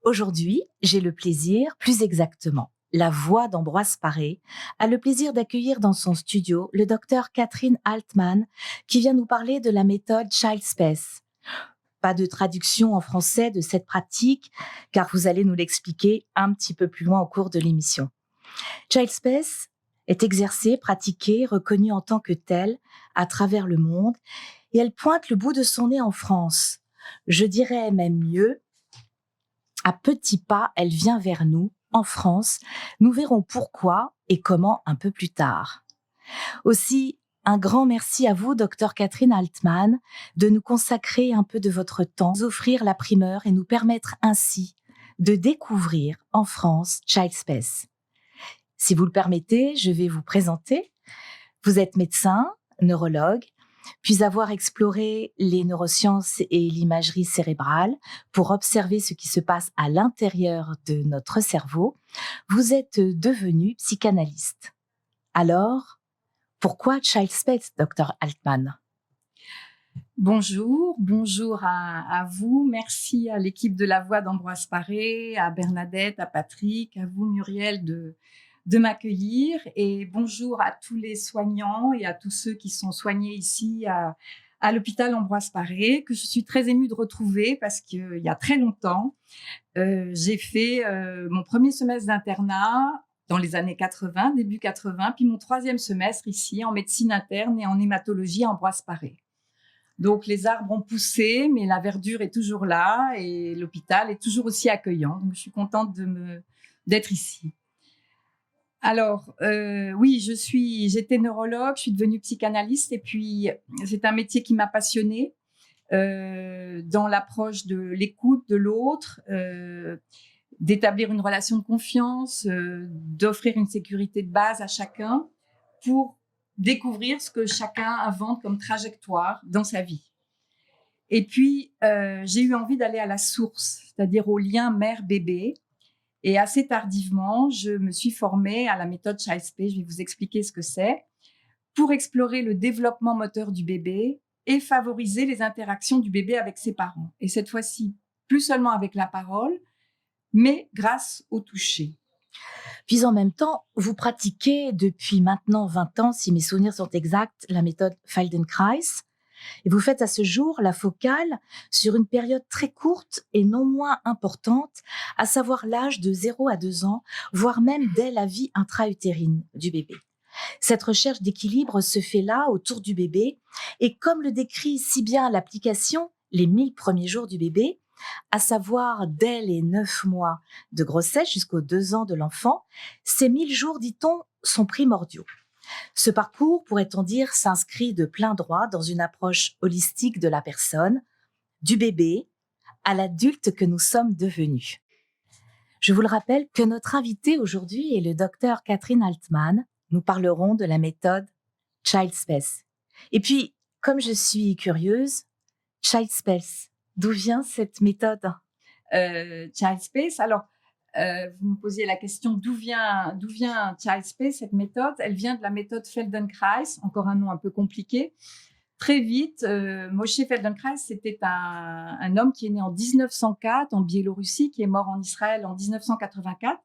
Aujourd'hui, j'ai le plaisir, plus exactement, la voix d'Ambroise Paré a le plaisir d'accueillir dans son studio le docteur Catherine Altman qui vient nous parler de la méthode Child Space. Pas de traduction en français de cette pratique, car vous allez nous l'expliquer un petit peu plus loin au cours de l'émission. Child Space est exercée, pratiquée, reconnue en tant que telle à travers le monde et elle pointe le bout de son nez en France. Je dirais même mieux, à petits pas, elle vient vers nous, en France. Nous verrons pourquoi et comment un peu plus tard. Aussi, un grand merci à vous, Dr Catherine Altman, de nous consacrer un peu de votre temps, nous offrir la primeur et nous permettre ainsi de découvrir en France Child Space. Si vous le permettez, je vais vous présenter. Vous êtes médecin, neurologue, puis avoir exploré les neurosciences et l'imagerie cérébrale pour observer ce qui se passe à l'intérieur de notre cerveau, vous êtes devenu psychanalyste. Alors, pourquoi Child Space, Dr Altman? Bonjour à vous. Merci à l'équipe de La Voix d'Ambroise Paré, à Bernadette, à Patrick, à vous Muriel de m'accueillir, et bonjour à tous les soignants et à tous ceux qui sont soignés ici à l'hôpital Ambroise Paré, que je suis très émue de retrouver parce qu'il y a très longtemps, j'ai fait mon premier semestre d'internat dans les années 80, début 80, puis mon troisième semestre ici en médecine interne et en hématologie à Ambroise Paré. Donc, les arbres ont poussé, mais la verdure est toujours là et l'hôpital est toujours aussi accueillant. Donc, je suis contente d'être ici. Alors, oui, j'étais neurologue, je suis devenue psychanalyste et puis c'est un métier qui m'a passionnée dans l'approche de l'écoute de l'autre, d'établir une relation de confiance, d'offrir une sécurité de base à chacun pour découvrir ce que chacun invente comme trajectoire dans sa vie. Et puis, j'ai eu envie d'aller à la source, c'est-à-dire au lien mère-bébé. Et assez tardivement, je me suis formée à la méthode Child Space, je vais vous expliquer ce que c'est, pour explorer le développement moteur du bébé et favoriser les interactions du bébé avec ses parents. Et cette fois-ci, plus seulement avec la parole, mais grâce au toucher. Puis en même temps, vous pratiquez depuis maintenant 20 ans, si mes souvenirs sont exacts, la méthode Feldenkrais. Et vous faites à ce jour la focale sur une période très courte et non moins importante, à savoir l'âge de 0 à 2 ans, voire même dès la vie intra-utérine du bébé. Cette recherche d'équilibre se fait là, autour du bébé, et comme le décrit si bien l'application, les 1000 premiers jours du bébé, à savoir dès les 9 mois de grossesse jusqu'aux 2 ans de l'enfant, ces 1000 jours, dit-on, sont primordiaux. Ce parcours, pourrait-on dire, s'inscrit de plein droit dans une approche holistique de la personne, du bébé à l'adulte que nous sommes devenus. Je vous le rappelle que notre invité aujourd'hui est le docteur Catherine Altman. Nous parlerons de la méthode Child Space. Et puis, comme je suis curieuse, Child Space, d'où vient cette méthode? Child Space, alors, vous me posiez la question d'où vient Child Space, cette méthode. Elle vient de la méthode Feldenkrais, encore un nom un peu compliqué. Très vite, Moshe Feldenkrais, c'était un homme qui est né en 1904 en Biélorussie, qui est mort en Israël en 1984,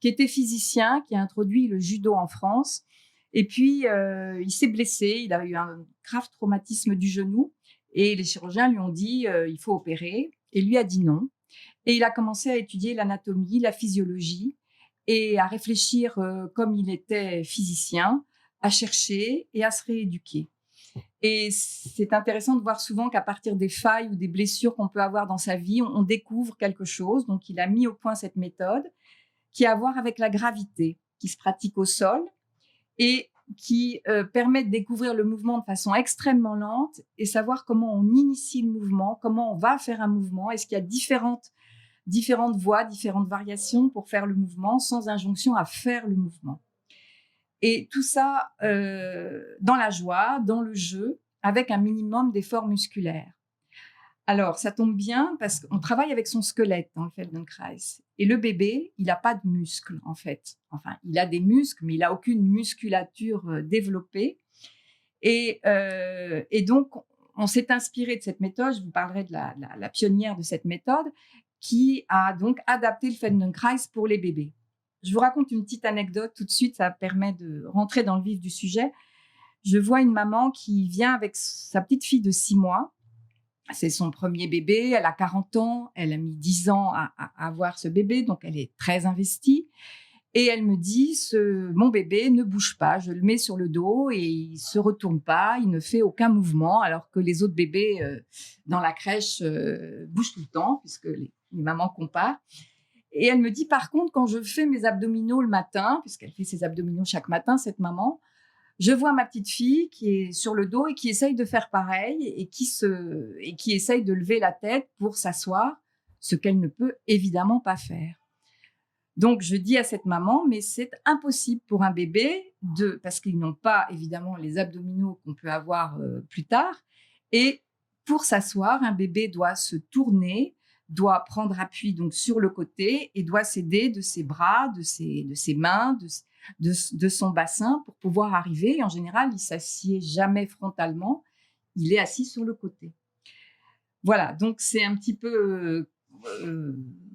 qui était physicien, qui a introduit le judo en France. Et puis, il s'est blessé, il a eu un grave traumatisme du genou et les chirurgiens lui ont dit il faut opérer, et lui a dit non. Et il a commencé à étudier l'anatomie, la physiologie et à réfléchir comme il était physicien, à chercher et à se rééduquer. Et c'est intéressant de voir souvent qu'à partir des failles ou des blessures qu'on peut avoir dans sa vie, on découvre quelque chose. Donc, il a mis au point cette méthode qui a à voir avec la gravité, qui se pratique au sol et qui permet de découvrir le mouvement de façon extrêmement lente et savoir comment on initie le mouvement, comment on va faire un mouvement, est-ce qu'il y a différentes voies, différentes variations pour faire le mouvement sans injonction à faire le mouvement. Et tout ça dans la joie, dans le jeu, avec un minimum d'efforts musculaires. Alors, ça tombe bien parce qu'on travaille avec son squelette dans le Feldenkrais. Et le bébé, il n'a pas de muscles, en fait. Enfin, il a des muscles, mais il n'a aucune musculature développée. Et donc, on s'est inspiré de cette méthode. Je vous parlerai de la pionnière de cette méthode. qui a donc adapté le Feldenkrais pour les bébés. Je vous raconte une petite anecdote tout de suite, ça permet de rentrer dans le vif du sujet. Je vois une maman qui vient avec sa petite fille de 6 mois. C'est son premier bébé, elle a 40 ans, elle a mis 10 ans à avoir ce bébé, donc elle est très investie. Et elle me dit, mon bébé ne bouge pas, je le mets sur le dos et il se retourne pas, il ne fait aucun mouvement, alors que les autres bébés dans la crèche bougent tout le temps, puisque les mamans comparent. Et elle me dit, par contre, quand je fais mes abdominaux le matin, puisqu'elle fait ses abdominaux chaque matin, cette maman, je vois ma petite fille qui est sur le dos et qui essaye de faire pareil et qui essaye de lever la tête pour s'asseoir, ce qu'elle ne peut évidemment pas faire. Donc, je dis à cette maman, mais c'est impossible pour un bébé, parce qu'ils n'ont pas évidemment les abdominaux qu'on peut avoir plus tard. Et pour s'asseoir, un bébé doit se tourner, doit prendre appui donc sur le côté et doit s'aider de ses bras, de ses mains, de son bassin pour pouvoir arriver. Et en général, il s'assied jamais frontalement, il est assis sur le côté. Voilà, donc c'est un petit peu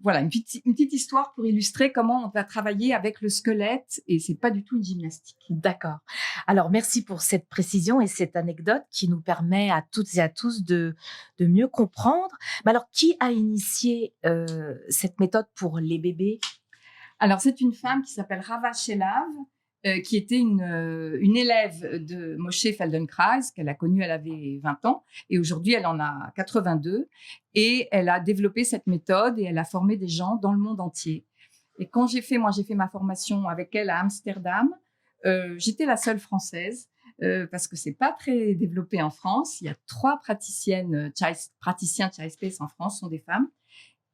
voilà, une petite histoire pour illustrer comment on va travailler avec le squelette et c'est pas du tout une gymnastique. D'accord. Alors, merci pour cette précision et cette anecdote qui nous permet à toutes et à tous de mieux comprendre. Mais alors, qui a initié cette méthode pour les bébés? Alors, c'est une femme qui s'appelle Rava Shelav, qui était une élève de Moshe Feldenkrais, qu'elle a connue, elle avait 20 ans, et aujourd'hui, elle en a 82, et elle a développé cette méthode et elle a formé des gens dans le monde entier. Et quand j'ai fait ma formation avec elle à Amsterdam, j'étais la seule française, parce que c'est pas très développé en France. Il y a 3 praticiens Child Space en France, sont des femmes.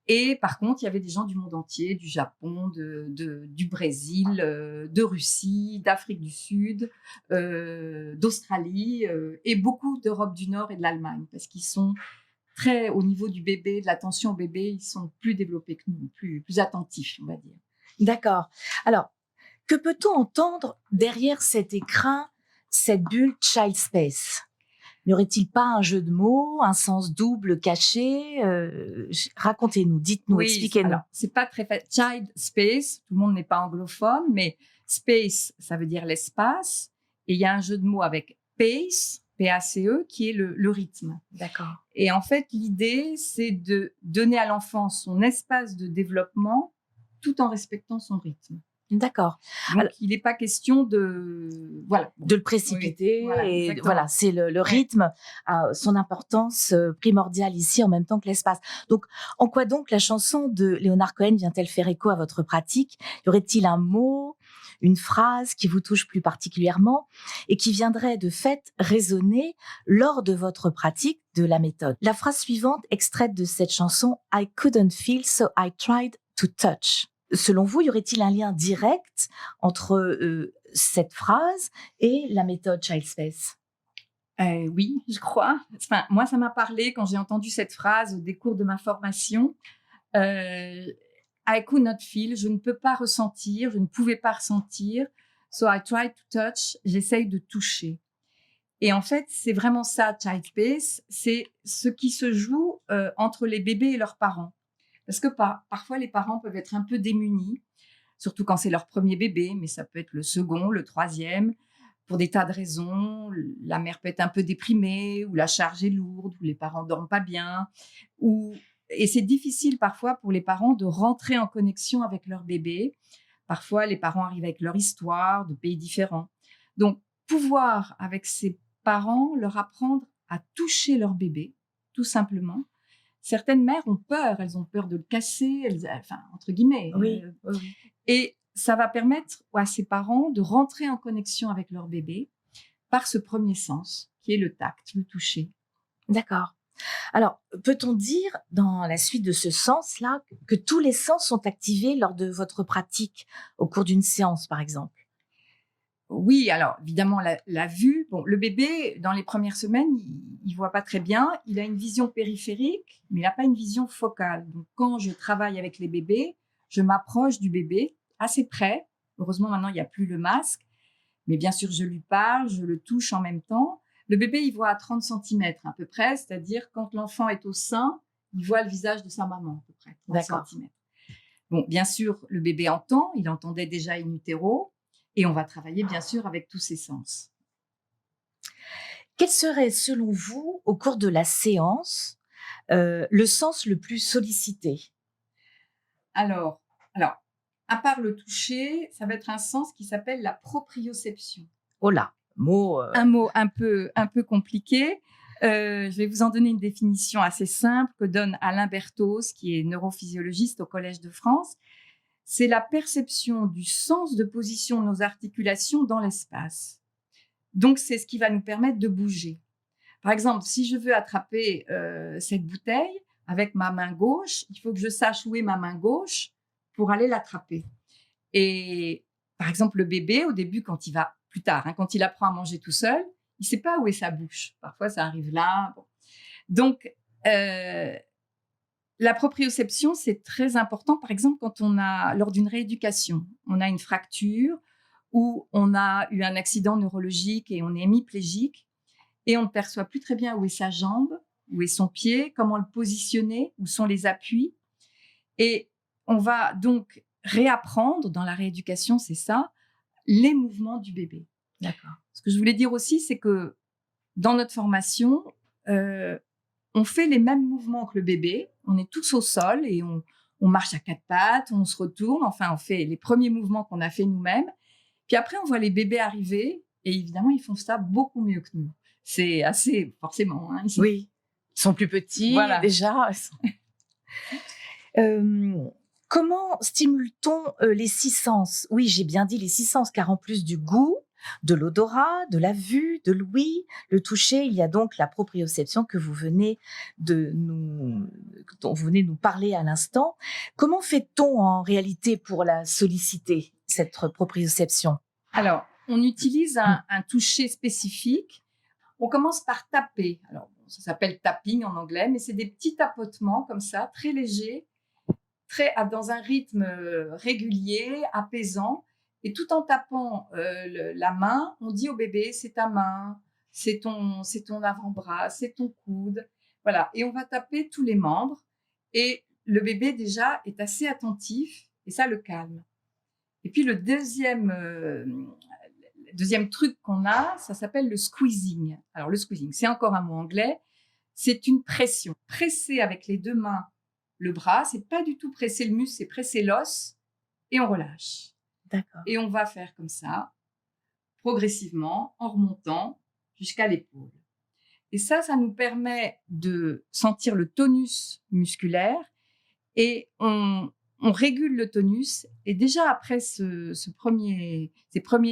Et par contre, il y avait des gens du monde entier, du Japon, du Brésil, de Russie, d'Afrique du Sud, d'Australie et beaucoup d'Europe du Nord et de l'Allemagne, parce qu'ils sont très, au niveau du bébé, de l'attention au bébé, ils sont plus développés que nous, plus attentifs, on va dire. D'accord. Alors, que peut-on entendre derrière cet écrin, cette bulle Child Space? N'y aurait-il pas un jeu de mots, un sens double caché? Racontez-nous, dites-nous, Oui, expliquez-nous. alors, c'est pas très facile. Child Space, tout le monde n'est pas anglophone, mais space, ça veut dire l'espace. Et il y a un jeu de mots avec pace, P-A-C-E, qui est le rythme. D'accord. Et en fait, l'idée, c'est de donner à l'enfant son espace de développement tout en respectant son rythme. D'accord. Donc, alors, il n'est pas question de le précipiter. Oui, et voilà, c'est le rythme a son importance primordiale ici en même temps que l'espace. Donc, en quoi donc la chanson de Leonard Cohen vient-elle faire écho à votre pratique? Y aurait-il un mot, une phrase qui vous touche plus particulièrement et qui viendrait de fait résonner lors de votre pratique de la méthode? La phrase suivante, extraite de cette chanson, I couldn't feel, so I tried to touch. Selon vous, y aurait-il un lien direct entre cette phrase et la méthode Child Space? Oui, je crois. Enfin, moi, ça m'a parlé quand j'ai entendu cette phrase au décours de ma formation. I could not feel, je ne peux pas ressentir, je ne pouvais pas ressentir. So I tried to touch, j'essaye de toucher. Et en fait, c'est vraiment ça, Child Space, c'est ce qui se joue entre les bébés et leurs parents. Parce que parfois, les parents peuvent être un peu démunis, surtout quand c'est leur premier bébé, mais ça peut être le second, le troisième, pour des tas de raisons. La mère peut être un peu déprimée, ou la charge est lourde, ou les parents dorment pas bien. Et c'est difficile parfois pour les parents de rentrer en connexion avec leur bébé. Parfois, les parents arrivent avec leur histoire de pays différents. Donc, pouvoir, avec ses parents, leur apprendre à toucher leur bébé, tout simplement. Certaines mères ont peur, elles ont peur de le casser, enfin, entre guillemets. Oui. Et ça va permettre à ces parents de rentrer en connexion avec leur bébé par ce premier sens, qui est le tact, le toucher. D'accord. Alors, peut-on dire, dans la suite de ce sens-là, que tous les sens sont activés lors de votre pratique, au cours d'une séance, par exemple? Oui, alors évidemment, la vue. Bon, le bébé, dans les premières semaines, il voit pas très bien. Il a une vision périphérique, mais il n'a pas une vision focale. Donc, quand je travaille avec les bébés, je m'approche du bébé assez près. Heureusement, maintenant, il n'y a plus le masque. Mais bien sûr, je lui parle, je le touche en même temps. Le bébé, il voit à 30 cm à peu près, c'est-à-dire quand l'enfant est au sein, il voit le visage de sa maman à peu près, 30 D'accord. centimètres. Bon, bien sûr, le bébé entend, il entendait déjà in utero, et on va travailler bien sûr avec tous ses sens. Quel serait, selon vous, au cours de la séance, le sens le plus sollicité? Alors, à part le toucher, ça va être un sens qui s'appelle la proprioception. Oh là, mot, Un mot un peu compliqué. Je vais vous en donner une définition assez simple que donne Alain Berthoz, qui est neurophysiologiste au Collège de France. C'est la perception du sens de position de nos articulations dans l'espace. Donc, c'est ce qui va nous permettre de bouger. Par exemple, si je veux attraper cette bouteille avec ma main gauche, il faut que je sache où est ma main gauche pour aller l'attraper. Et par exemple, le bébé, au début, quand il va, plus tard, quand il apprend à manger tout seul, il ne sait pas où est sa bouche. Parfois, ça arrive là. Bon. Donc, la proprioception, c'est très important. Par exemple, lors d'une rééducation, on a une fracture ou on a eu un accident neurologique et on est hémiplégique et on ne perçoit plus très bien où est sa jambe, où est son pied, comment le positionner, où sont les appuis. Et on va donc réapprendre, dans la rééducation, c'est ça, les mouvements du bébé. d'accord. Ce que je voulais dire aussi, c'est que dans notre formation, on fait les mêmes mouvements que le bébé. On est tous au sol et on marche à quatre pattes, on se retourne. Enfin, on fait les premiers mouvements qu'on a fait nous-mêmes. Puis après, on voit les bébés arriver et évidemment, ils font ça beaucoup mieux que nous. C'est assez, forcément. Oui, ils sont plus petits Voilà. déjà. Comment stimule-t-on les 6 sens? Oui, j'ai bien dit les 6 sens, car en plus du goût, de l'odorat, de la vue, de l'ouïe, le toucher, il y a donc la proprioception dont vous venez de nous parler à l'instant. Comment fait-on en réalité pour la solliciter, cette proprioception? Alors, on utilise un toucher spécifique. On commence par taper. Alors, ça s'appelle tapping en anglais, mais c'est des petits tapotements comme ça, très légers, dans un rythme régulier, apaisant. Et tout en tapant la main, on dit au bébé, c'est ta main, c'est ton avant-bras, c'est ton coude. Voilà. Et on va taper tous les membres. Et le bébé, déjà, est assez attentif et ça le calme. Et puis, le deuxième truc qu'on a, ça s'appelle le squeezing. Alors, le squeezing, c'est encore un mot anglais. C'est une pression. Presser avec les deux mains le bras, c'est pas du tout presser le muscle, c'est presser l'os et on relâche. D'accord. Et on va faire comme ça, progressivement, en remontant jusqu'à l'épaule. Et ça nous permet de sentir le tonus musculaire et on régule le tonus. Et déjà après ces premiers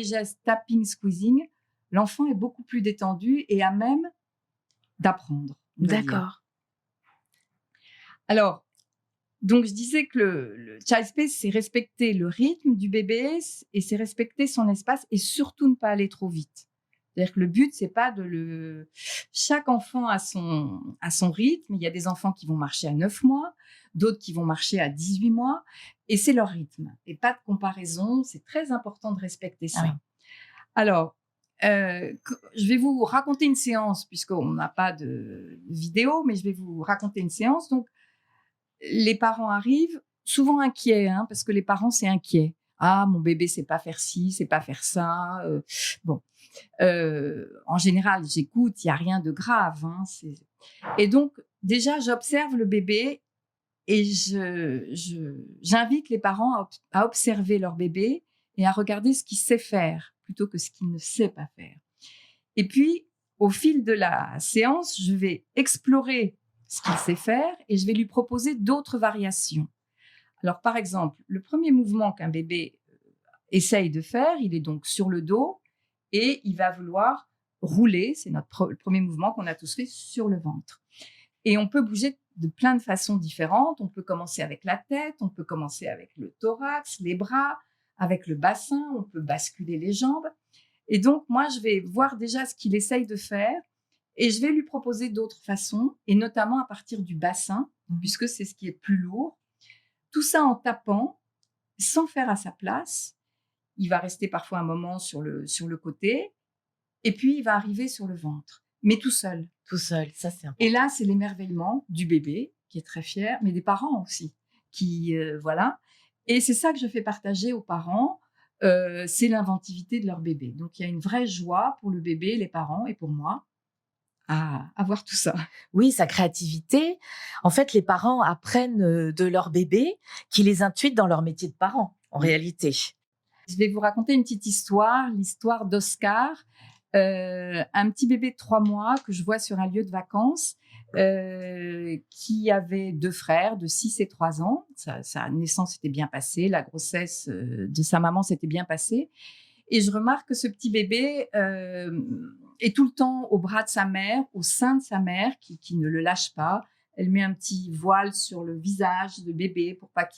gestes tapping, squeezing, l'enfant est beaucoup plus détendu et à même d'apprendre. D'accord. Alors, donc je disais que le child space, c'est respecter le rythme du bébé et c'est respecter son espace et surtout ne pas aller trop vite. C'est-à-dire que le but, c'est pas chaque enfant a son rythme. Il y a des enfants qui vont marcher à 9 mois, d'autres qui vont marcher à 18 mois, et c'est leur rythme. Et pas de comparaison, c'est très important de respecter ça. Ah oui. Alors, je vais vous raconter une séance, puisqu'on n'a pas de vidéo, mais je vais vous raconter une séance. Donc, les parents arrivent souvent inquiets, parce que les parents, c'est inquiet. Ah, mon bébé sait pas faire ci, sait pas faire ça. Bon. En général, j'écoute, il n'y a rien de grave. Et donc, déjà, j'observe le bébé et j'invite les parents à observer leur bébé et à regarder ce qu'il sait faire plutôt que ce qu'il ne sait pas faire. Et puis, au fil de la séance, je vais explorer ce qu'il sait faire et je vais lui proposer d'autres variations. Alors, par exemple, le premier mouvement qu'un bébé essaye de faire, il est donc sur le dos et il va vouloir rouler. C'est le premier mouvement qu'on a tous fait sur le ventre. Et on peut bouger de plein de façons différentes. On peut commencer avec la tête, on peut commencer avec le thorax, les bras, avec le bassin, on peut basculer les jambes. Et donc, moi, je vais voir déjà ce qu'il essaye de faire et je vais lui proposer d'autres façons, et notamment à partir du bassin, puisque c'est ce qui est plus lourd. Tout ça en tapant, sans faire à sa place. Il va rester parfois un moment sur le côté, et puis il va arriver sur le ventre, mais tout seul. Tout seul, ça c'est important. Et là, c'est l'émerveillement du bébé, qui est très fière, mais des parents aussi, voilà. Et c'est ça que je fais partager aux parents, c'est l'inventivité de leur bébé. Donc il y a une vraie joie pour le bébé, les parents et pour moi à voir tout ça. Oui, sa créativité. En fait, les parents apprennent de leur bébé qui les intuite dans leur métier de parent, en réalité. Je vais vous raconter une petite histoire, l'histoire d'Oscar, un petit bébé de 3 mois que je vois sur un lieu de vacances, qui avait 2 frères de 6 et 3 ans. Sa naissance s'était bien passée, la grossesse de sa maman s'était bien passée. Et je remarque que ce petit bébé est tout le temps au bras de sa mère, au sein de sa mère, qui ne le lâche pas. Elle met un petit voile sur le visage de bébé pour pas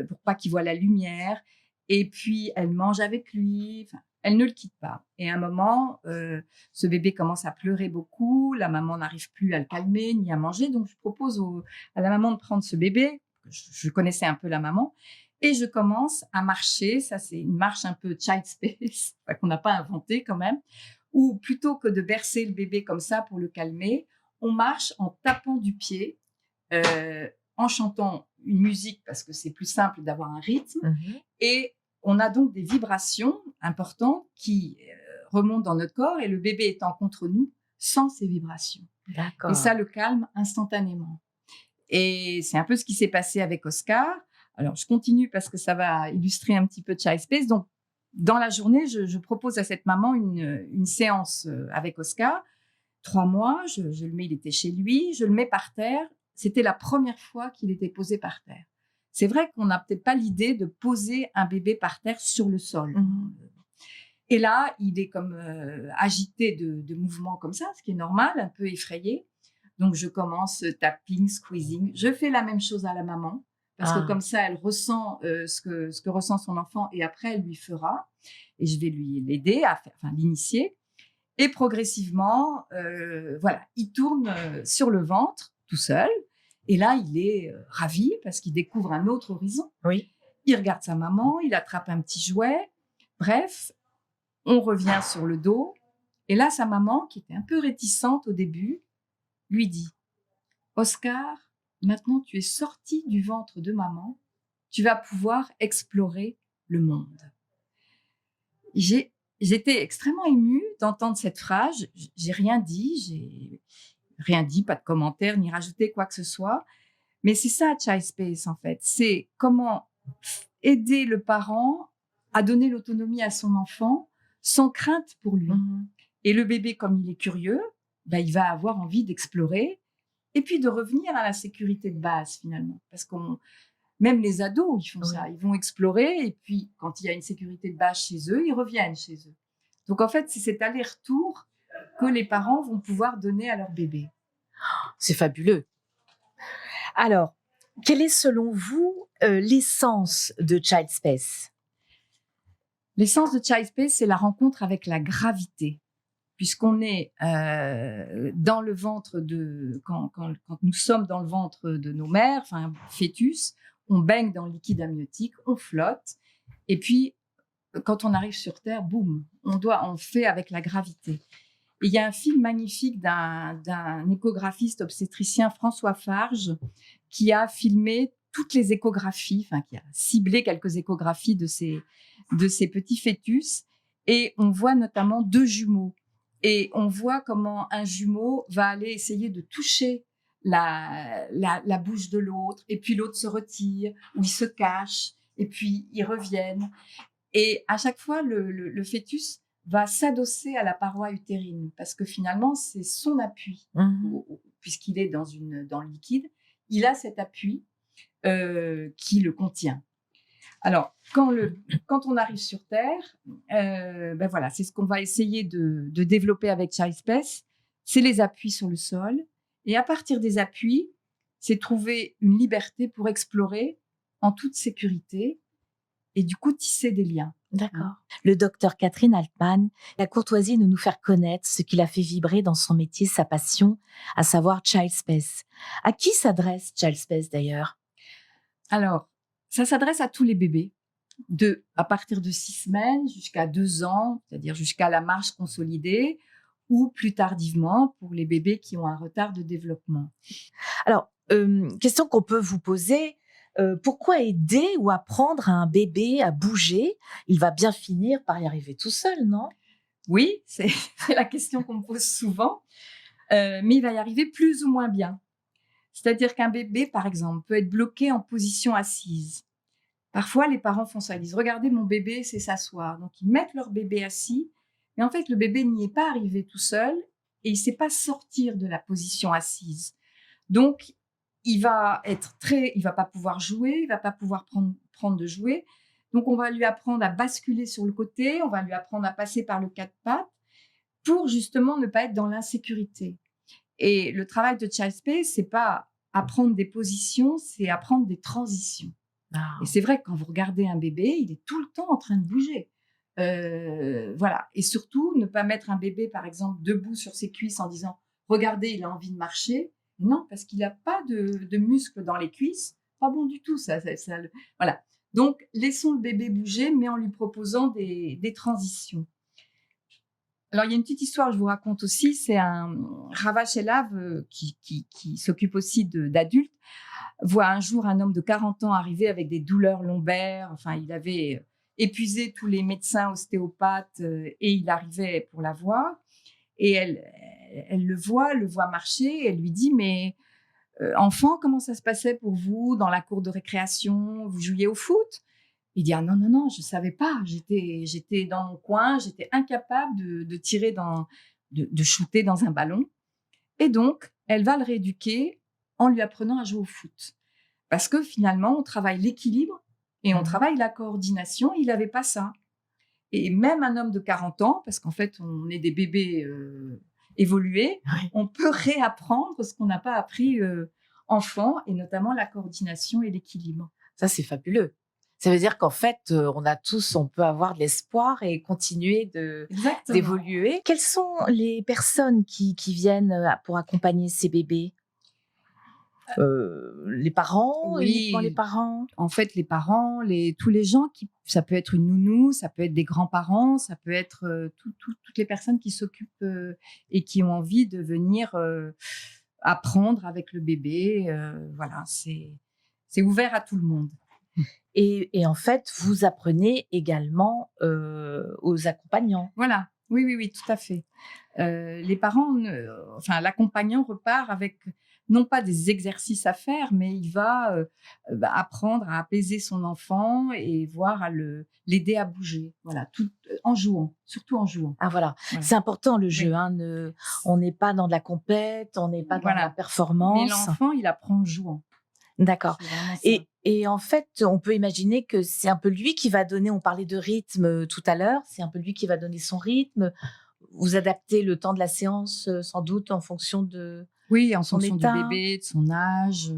pour pas qu'il voit la lumière. Et puis elle mange avec lui. Enfin, elle ne le quitte pas. Et à un moment, ce bébé commence à pleurer beaucoup. La maman n'arrive plus à le calmer ni à manger. Donc je propose à la maman de prendre ce bébé. Je connaissais un peu la maman. Et je commence à marcher. Ça, c'est une marche un peu child space, qu'on n'a pas inventé quand même. Où plutôt que de bercer le bébé comme ça pour le calmer, on marche en tapant du pied, en chantant une musique parce que c'est plus simple d'avoir un rythme. Et on a donc des vibrations importantes qui remontent dans notre corps et le bébé étant contre nous, sent ces vibrations. D'accord. Et ça le calme instantanément. Et c'est un peu ce qui s'est passé avec Oscar. Alors, je continue parce que ça va illustrer un petit peu Child Space. Donc, dans la journée, je propose à cette maman une séance avec Oscar. 3 mois, je le mets, il était chez lui, je le mets par terre. C'était la première fois qu'il était posé par terre. C'est vrai qu'on n'a peut-être pas l'idée de poser un bébé par terre sur le sol. Et là, il est comme agité de mouvements comme ça, ce qui est normal, un peu effrayé. Donc, je commence tapping, squeezing. Je fais la même chose à la maman. Parce que comme ça, elle ressent ce que ressent son enfant et après, elle lui fera. Et je vais l'aider à faire, l'initier. Et progressivement, voilà, il tourne sur le ventre tout seul. Et là, il est ravi parce qu'il découvre un autre horizon. Oui. Il regarde sa maman, il attrape un petit jouet. Bref, on revient sur le dos. Et là, sa maman, qui était un peu réticente au début, lui dit « Oscar, maintenant tu es sorti du ventre de maman, tu vas pouvoir explorer le monde. » J'étais extrêmement émue d'entendre cette phrase. J'ai rien dit, pas de commentaire, ni rajouté quoi que ce soit. Mais c'est ça, Child Space, en fait. C'est comment aider le parent à donner l'autonomie à son enfant sans crainte pour lui. Et le bébé, comme il est curieux, il va avoir envie d'explorer et puis de revenir à la sécurité de base, finalement. Parce même les ados, ils font ça. Ils vont explorer et puis, quand il y a une sécurité de base chez eux, ils reviennent chez eux. Donc, en fait, c'est cet aller-retour que les parents vont pouvoir donner à leur bébé. C'est fabuleux. Alors, quelle est selon vous l'essence de Child Space ? L'essence de Child Space, c'est la rencontre avec la gravité. Puisqu'on est dans le ventre quand nous sommes dans le ventre de nos mères, fœtus, on baigne dans le liquide amniotique, on flotte. Et puis, quand on arrive sur Terre, boum, on fait avec la gravité. Et il y a un film magnifique d'un échographiste obstétricien, François Farge, qui a filmé toutes les échographies, qui a ciblé quelques échographies de ces petits fœtus. Et on voit notamment 2 jumeaux. Et on voit comment un jumeau va aller essayer de toucher la bouche de l'autre, et puis l'autre se retire, ou il se cache, et puis ils reviennent. Et à chaque fois, le fœtus va s'adosser à la paroi utérine, parce que finalement, c'est son appui, puisqu'il est dans le liquide, il a cet appui qui le contient. Alors, quand on arrive sur Terre, voilà, c'est ce qu'on va essayer de développer avec Child Space, c'est les appuis sur le sol. Et à partir des appuis, c'est trouver une liberté pour explorer en toute sécurité et du coup tisser des liens. D'accord. Le docteur Catherine Altman a la courtoisie de nous faire connaître ce qui l'a fait vibrer dans son métier, sa passion, à savoir Child Space. À qui s'adresse Child Space d'ailleurs ? Alors, ça s'adresse à tous les bébés, à partir de 6 semaines jusqu'à 2 ans, c'est-à-dire jusqu'à la marche consolidée, ou plus tardivement pour les bébés qui ont un retard de développement. Alors, question qu'on peut vous poser. Pourquoi aider ou apprendre à un bébé à bouger? Il va bien finir par y arriver tout seul, non? Oui, c'est c'est la question qu'on me pose souvent, mais il va y arriver plus ou moins bien. C'est-à-dire qu'un bébé, par exemple, peut être bloqué en position assise. Parfois, les parents font ça. Ils disent: «Regardez, mon bébé sait s'asseoir». Donc ils mettent leur bébé assis, mais en fait, le bébé n'y est pas arrivé tout seul et il ne sait pas sortir de la position assise. Donc il va pas pouvoir jouer, il va pas pouvoir prendre de jouets. Donc on va lui apprendre à basculer sur le côté, on va lui apprendre à passer par le quatre pattes pour justement ne pas être dans l'insécurité. Et le travail de Child Space, c'est pas apprendre des positions, c'est apprendre des transitions. Et Ah. c'est vrai que quand vous regardez un bébé, il est tout le temps en train de bouger. Voilà. Et surtout, ne pas mettre un bébé, par exemple, debout sur ses cuisses en disant: «Regardez, il a envie de marcher». Non, parce qu'il n'a pas de muscles dans les cuisses. Pas bon du tout, voilà. Donc, laissons le bébé bouger, mais en lui proposant des transitions. Alors, il y a une petite histoire que je vous raconte aussi. C'est un Rava Shelav qui s'occupe aussi d'adultes, voit un jour un homme de 40 ans arriver avec des douleurs lombaires. Enfin, il avait épuisé tous les médecins ostéopathes et il arrivait pour la voir. Et elle le voit marcher. Elle lui dit: «Mais enfant, comment ça se passait pour vous dans la cour de récréation? Vous jouiez au foot?» Il dit: «Ah non, non, non, je savais pas. J'étais dans mon coin, j'étais incapable de tirer de shooter dans un ballon». Et donc, elle va le rééduquer en lui apprenant à jouer au foot. Parce que finalement, on travaille l'équilibre et on travaille la coordination. Il n'avait pas ça. Et même un homme de 40 ans, parce qu'en fait, on est des bébés évolués, Oui. on peut réapprendre ce qu'on n'a pas appris enfant, et notamment la coordination et l'équilibre. Ça, c'est fabuleux. Ça veut dire qu'en fait, on peut avoir de l'espoir et continuer Exactement. d'évoluer. Quelles sont les personnes qui viennent pour accompagner ces bébés? Les parents, uniquement les Oui, parents? en fait, les parents, tous les gens ça peut être une nounou, ça peut être des grands-parents, ça peut être toutes les personnes qui s'occupent et qui ont envie de venir apprendre avec le bébé. Voilà, c'est ouvert à tout le monde. Et en fait, vous apprenez également aux accompagnants. Voilà, oui, oui, oui, tout à fait. Les parents, l'accompagnant repart avec non pas des exercices à faire, mais il va apprendre à apaiser son enfant et voir l'aider à bouger. Voilà, tout en jouant, surtout en jouant. Ah voilà, Voilà. c'est important le Oui. jeu, hein, on n'est pas dans de la compète, on n'est pas dans Voilà. la Mais performance. l'enfant, il apprend en jouant. D'accord. C'est vraiment ça. Et en fait, on peut imaginer que c'est un peu lui qui va donner, on parlait de rythme tout à l'heure, c'est un peu lui qui va donner son rythme. Vous adaptez le temps de la séance sans doute en fonction de Oui, en son fonction du état. bébé, de son âge.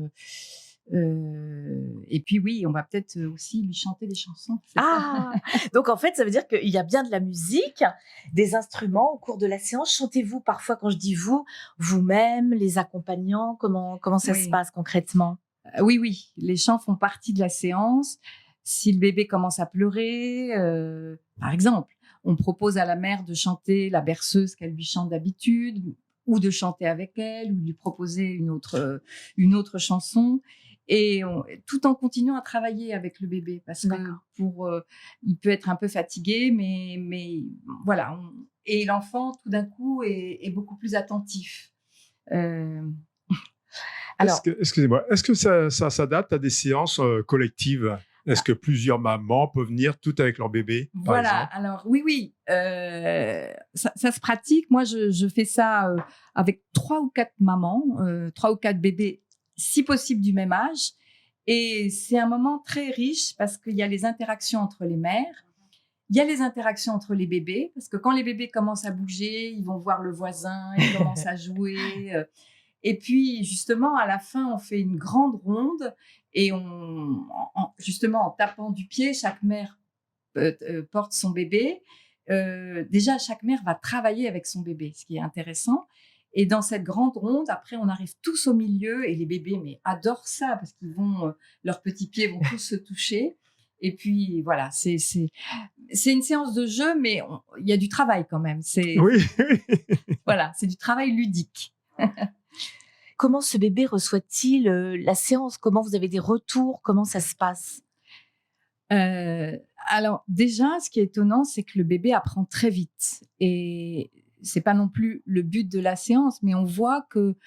Et puis oui, on va peut-être aussi lui chanter des chansons. C'est ça. Ah! Donc en fait, ça veut dire qu'il y a bien de la musique, des instruments au cours de la séance. Chantez-vous parfois, quand je dis vous, vous-même, les accompagnants, comment ça se Oui. passe concrètement? Oui, oui, les chants font partie de la séance. Si le bébé commence à pleurer, par exemple, on propose à la mère de chanter la berceuse qu'elle lui chante d'habitude, ou de chanter avec elle, ou de lui proposer une autre chanson, et tout en continuant à travailler avec le bébé, parce que D'accord. il peut être un peu fatigué, mais voilà. Et l'enfant, tout d'un coup, est beaucoup plus attentif. Euh, Alors, Excusez-moi, est-ce que ça s'adapte à des séances collectives? Est-ce que plusieurs mamans peuvent venir toutes avec leur bébé, par Voilà, exemple? alors oui, ça se pratique. Moi, je fais ça avec 3 ou 4 mamans, 3 ou 4 bébés, si possible du même âge. Et c'est un moment très riche parce qu'il y a les interactions entre les mères, il y a les interactions entre les bébés, parce que quand les bébés commencent à bouger, ils vont voir le voisin, ils commencent à jouer. Et puis, justement, à la fin, on fait une grande ronde et justement, en tapant du pied, chaque mère porte son bébé. Déjà, chaque mère va travailler avec son bébé, ce qui est intéressant. Et dans cette grande ronde, après, on arrive tous au milieu et les bébés adorent ça parce qu'ils leurs petits pieds vont tous se toucher. Et puis voilà, c'est une séance de jeu, mais il y a du travail quand même. Oui. Voilà, c'est du travail ludique. comment ce bébé reçoit-il la séance? Comment vous avez des retours? Comment ça se passe? Alors déjà, ce qui est étonnant, c'est que le bébé apprend très vite et c'est pas non plus le but de la séance, mais on voit que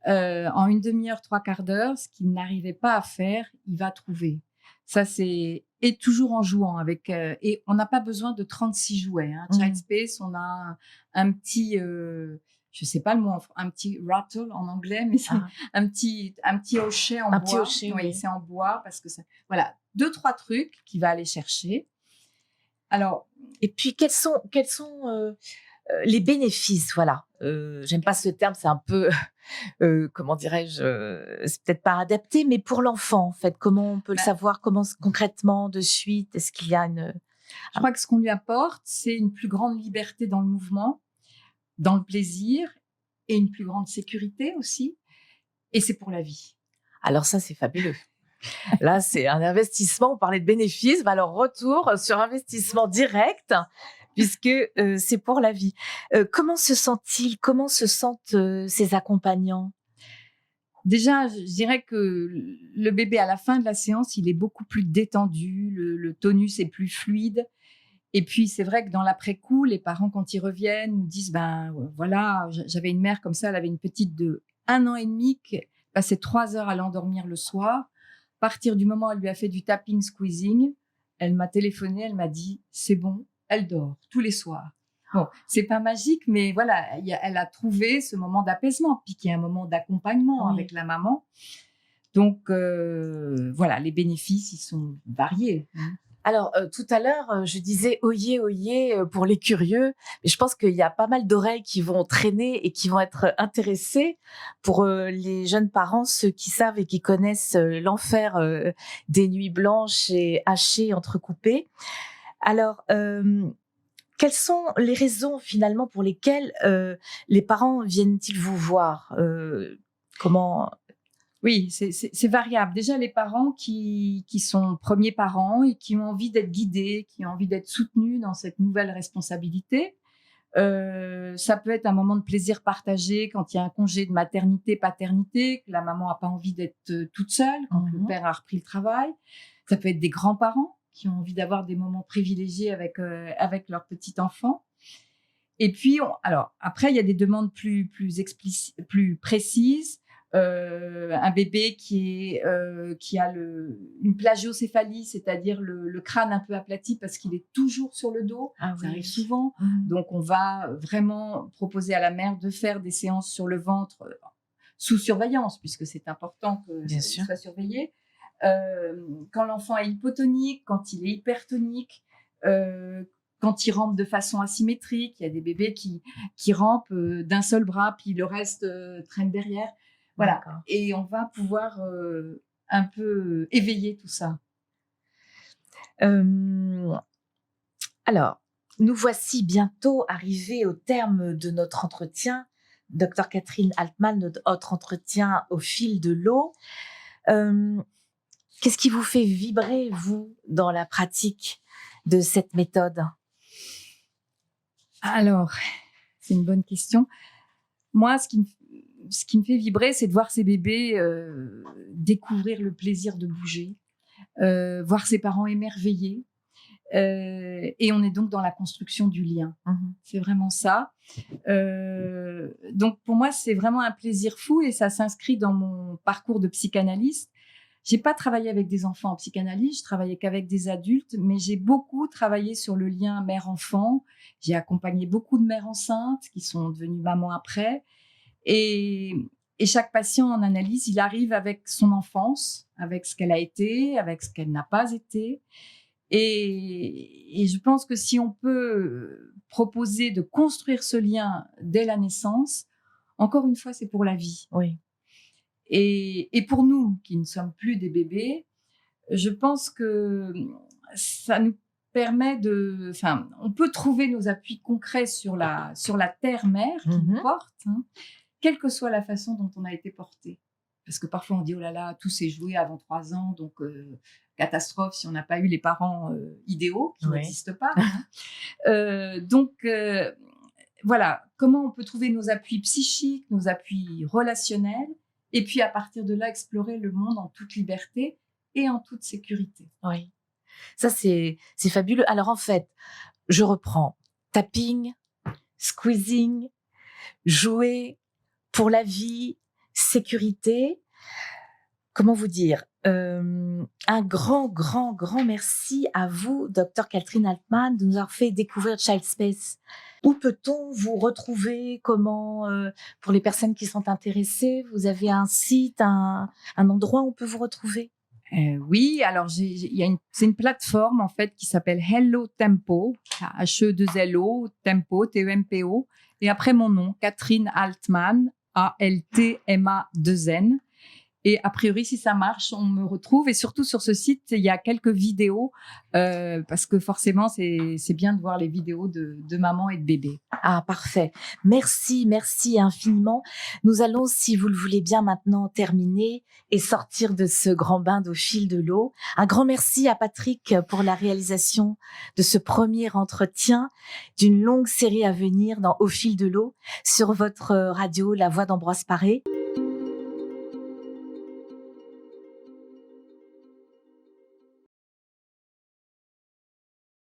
en une demi-heure, 3/4 d'heure, ce qu'il n'arrivait pas à faire, il va trouver. Ça, c'est et toujours en jouant avec et on n'a pas besoin de 36 jouets, hein. Child Space, on a un petit, je sais pas le mot, un petit rattle en anglais, mais c'est un petit hochet en bois. Petit hochet, oui. C'est en bois parce que voilà, 2-3 trucs qu'il va aller chercher. Alors, et puis quels sont les bénéfices, voilà. J'aime pas ce terme, c'est un peu, comment dirais-je, c'est peut-être pas adapté, mais pour l'enfant, en fait, comment on peut le savoir, concrètement, de suite, est-ce qu'il y a je crois que ce qu'on lui apporte, c'est une plus grande liberté dans le mouvement, dans le plaisir et une plus grande sécurité aussi. Et c'est pour la vie. Alors ça, c'est fabuleux. Là, c'est un investissement. On parlait de bénéfices. Alors, retour sur investissement direct, puisque c'est pour la vie. Comment se sent-il? Comment se sentent ses accompagnants? Déjà, je dirais que le bébé, à la fin de la séance, il est beaucoup plus détendu. Le tonus est plus fluide. Et puis, c'est vrai que dans l'après-coup, les parents, quand ils reviennent, nous disent, voilà, j'avais une mère comme ça, elle avait une petite de 1 an et demi qui passait 3 heures à l'endormir le soir. À partir du moment où elle lui a fait du tapping, squeezing, elle m'a téléphoné, elle m'a dit, c'est bon, elle dort tous les soirs. Bon, c'est pas magique, mais voilà, elle a trouvé ce moment d'apaisement, puis qui est un moment d'accompagnement avec la maman. Donc, voilà, les bénéfices, ils sont variés. Alors, tout à l'heure, je disais oyez, oyez pour les curieux, mais je pense qu'il y a pas mal d'oreilles qui vont traîner et qui vont être intéressées pour les jeunes parents, ceux qui savent et qui connaissent l'enfer des nuits blanches et hachées, entrecoupées. Alors, quelles sont les raisons finalement pour lesquelles les parents viennent-ils vous voir? Comment? Oui, c'est variable. Déjà, les parents qui sont premiers parents et qui ont envie d'être guidés, qui ont envie d'être soutenus dans cette nouvelle responsabilité. Ça peut être un moment de plaisir partagé quand il y a un congé de maternité, paternité, que la maman n'a pas envie d'être toute seule, quand le père a repris le travail. Ça peut être des grands-parents qui ont envie d'avoir des moments privilégiés avec leur petit enfant. Et puis, alors après, il y a des demandes plus précises. Un bébé qui a une plagiocéphalie, c'est-à-dire le crâne un peu aplati parce qu'il est toujours sur le dos. Ça arrive souvent. Donc, on va vraiment proposer à la mère de faire des séances sur le ventre sous surveillance, puisque c'est important qu'il soit surveillé. Quand l'enfant est hypotonique, quand il est hypertonique, quand il rampe de façon asymétrique, il y a des bébés qui rampent d'un seul bras, puis le reste traîne derrière. Voilà. D'accord. Et on va pouvoir un peu éveiller tout ça. Alors, nous voici bientôt arrivés au terme de notre entretien. Dr Catherine Altman, notre entretien au fil de l'eau. Qu'est-ce qui vous fait vibrer, vous, dans la pratique de cette méthode? Alors, c'est une bonne question. Moi, ce qui me fait vibrer, c'est de voir ces bébés découvrir le plaisir de bouger, voir ses parents émerveillés. Et on est donc dans la construction du lien. C'est vraiment ça. Donc, pour moi, c'est vraiment un plaisir fou et ça s'inscrit dans mon parcours de psychanalyste. J'ai pas travaillé avec des enfants en psychanalyse, je travaillais qu'avec des adultes, mais j'ai beaucoup travaillé sur le lien mère-enfant. J'ai accompagné beaucoup de mères enceintes qui sont devenues mamans après. Et chaque patient en analyse, il arrive avec son enfance, avec ce qu'elle a été, avec ce qu'elle n'a pas été. Et je pense que si on peut proposer de construire ce lien dès la naissance, encore une fois, c'est pour la vie. Oui. Et pour nous, qui ne sommes plus des bébés, je pense que ça nous permet on peut trouver nos appuis concrets sur la terre-mère qui nous porte, quelle que soit la façon dont on a été porté. Parce que parfois on dit, oh là là, tout s'est joué avant 3 ans, donc catastrophe si on n'a pas eu les parents idéaux, qui n'existent pas. Donc, voilà, comment on peut trouver nos appuis psychiques, nos appuis relationnels Et puis, à partir de là, explorer le monde en toute liberté et en toute sécurité. Oui. Ça, c'est fabuleux. Alors, en fait, je reprends. Tapping, squeezing, jouer pour la vie, sécurité. Comment vous dire? Un grand merci à vous, Dr. Catherine Altman, de nous avoir fait découvrir Child Space. Où peut-on vous retrouver? Comment, pour les personnes qui sont intéressées, vous avez un site, un endroit où on peut vous retrouver? Oui, alors c'est une plateforme en fait qui s'appelle Hello Tempo, H-E-2-L-O, Tempo, T-E-M-P-O, et après mon nom, Catherine Altman, A-L-T-M-A-2-N. Et a priori, si ça marche, on me retrouve. Et surtout sur ce site, il y a quelques vidéos parce que forcément, c'est bien de voir les vidéos de maman et de bébé. Ah, parfait. Merci infiniment. Nous allons, si vous le voulez bien, maintenant terminer et sortir de ce grand bain d'au fil de l'eau. Un grand merci à Patrick pour la réalisation de ce premier entretien d'une longue série à venir dans Au fil de l'eau sur votre radio La Voix d'Ambroise Paré.